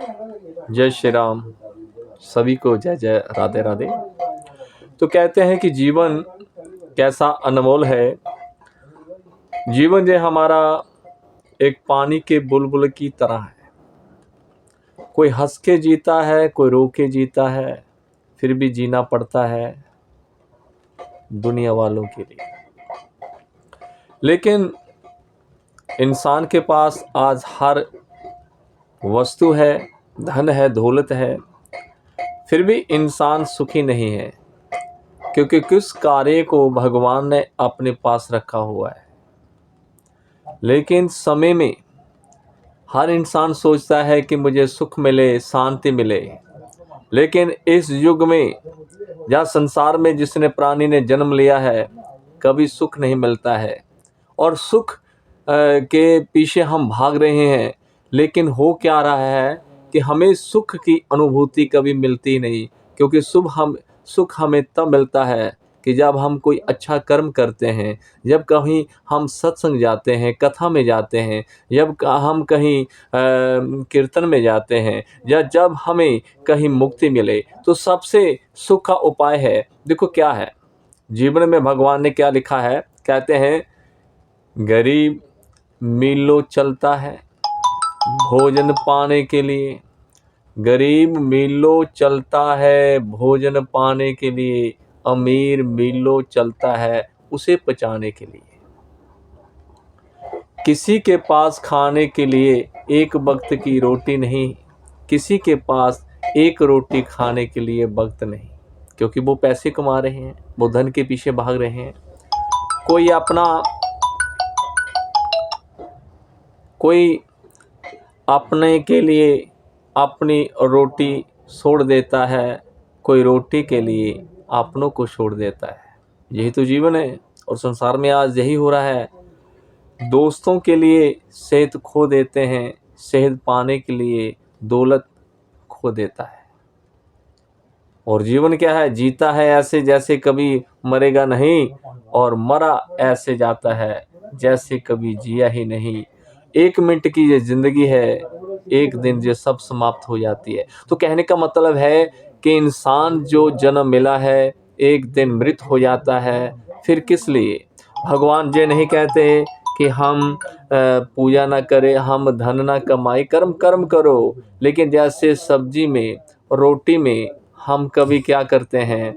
जय श्री राम। सभी को जय जय राधे राधे। तो कहते हैं कि जीवन कैसा अनमोल है। जीवन जो हमारा एक पानी के बुलबुल की तरह है। कोई हंस के जीता है, कोई रो के जीता है, फिर भी जीना पड़ता है दुनिया वालों के लिए। लेकिन इंसान के पास आज हर वस्तु है, धन है, दौलत है, फिर भी इंसान सुखी नहीं है, क्योंकि किस कार्य को भगवान ने अपने पास रखा हुआ है। लेकिन समय में हर इंसान सोचता है कि मुझे सुख मिले, शांति मिले। लेकिन इस युग में या संसार में जिसने प्राणी ने जन्म लिया है, कभी सुख नहीं मिलता है और सुख के पीछे हम भाग रहे हैं। लेकिन हो क्या रहा है कि हमें सुख की अनुभूति कभी मिलती नहीं, क्योंकि सुख हमें तब मिलता है कि जब हम कोई अच्छा कर्म करते हैं, जब कहीं हम सत्संग जाते हैं, कथा में जाते हैं, जब हम कहीं कीर्तन में जाते हैं, या जब हमें कहीं मुक्ति मिले, तो सबसे सुख का उपाय है। देखो क्या है जीवन में, भगवान ने क्या लिखा है। कहते हैं गरीब मीलों चलता है भोजन पाने के लिए। गरीब मीलों चलता है भोजन पाने के लिए, अमीर मीलों चलता है उसे पचाने के लिए। किसी के पास खाने के लिए एक वक्त की रोटी नहीं, किसी के पास एक रोटी खाने के लिए वक्त नहीं, क्योंकि वो पैसे कमा रहे हैं, वो धन के पीछे भाग रहे हैं। कोई अपने के लिए अपनी रोटी छोड़ देता है, कोई रोटी के लिए अपनों को छोड़ देता है। यही तो जीवन है और संसार में आज यही हो रहा है। दोस्तों के लिए सेहत खो देते हैं, सेहत पाने के लिए दौलत खो देता है। और जीवन क्या है, जीता है ऐसे जैसे कभी मरेगा नहीं, और मरा ऐसे जाता है जैसे कभी जिया ही नहीं। 1 मिनट की ये जिंदगी है, एक दिन ये सब समाप्त हो जाती है। तो कहने का मतलब है कि इंसान जो जन्म मिला है एक दिन मृत हो जाता है। फिर किस लिए? भगवान ये नहीं कहते कि हम पूजा ना करें, हम धन ना कमाए, कर्म करो। लेकिन जैसे सब्जी में, रोटी में हम कभी क्या करते हैं,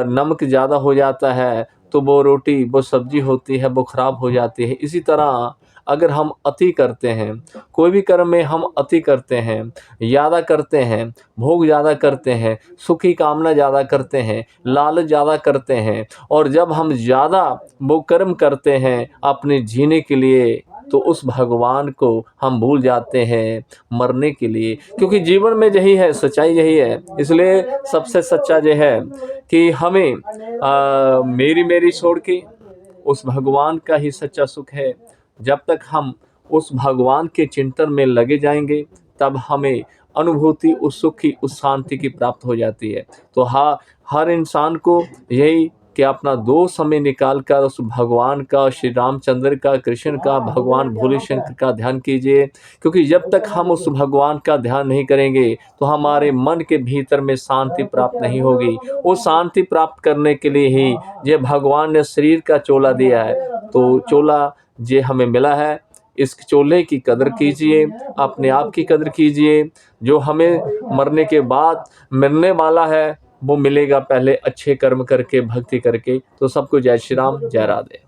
नमक ज़्यादा हो जाता है तो वो रोटी, वो सब्जी होती है, वो खराब हो जाती है। इसी तरह अगर हम अति करते हैं, कोई भी कर्म में हम अति करते हैं, ज़्यादा करते हैं, भोग ज़्यादा करते हैं, सुख की कामना ज़्यादा करते हैं, लालच ज़्यादा करते हैं, और जब हम ज़्यादा वो कर्म करते हैं अपने जीने के लिए, तो उस भगवान को हम भूल जाते हैं मरने के लिए। क्योंकि जीवन में यही है, सच्चाई यही है। इसलिए सबसे सच्चा ये है कि हमें मेरी छोड़ के उस भगवान का ही सच्चा सुख है। जब तक हम उस भगवान के चिंतन में लगे जाएंगे, तब हमें अनुभूति उस सुख की, उस शांति की प्राप्त हो जाती है। तो हर इंसान को यही कि अपना 2 समय निकाल कर उस भगवान का, श्री रामचंद्र का, कृष्ण का, भगवान भोले शंकर का ध्यान कीजिए। क्योंकि जब तक हम उस भगवान का ध्यान नहीं करेंगे, तो हमारे मन के भीतर में शांति प्राप्त नहीं होगी। वो शांति प्राप्त करने के लिए ही ये भगवान ने शरीर का चोला दिया है। तो चोला ये हमें मिला है, इस चोले की कदर कीजिए, अपने आप की कदर कीजिए। जो हमें मरने के बाद मिलने वाला है, वो मिलेगा पहले अच्छे कर्म करके, भक्ति करके। तो सबको जय श्री राम, जय राधे।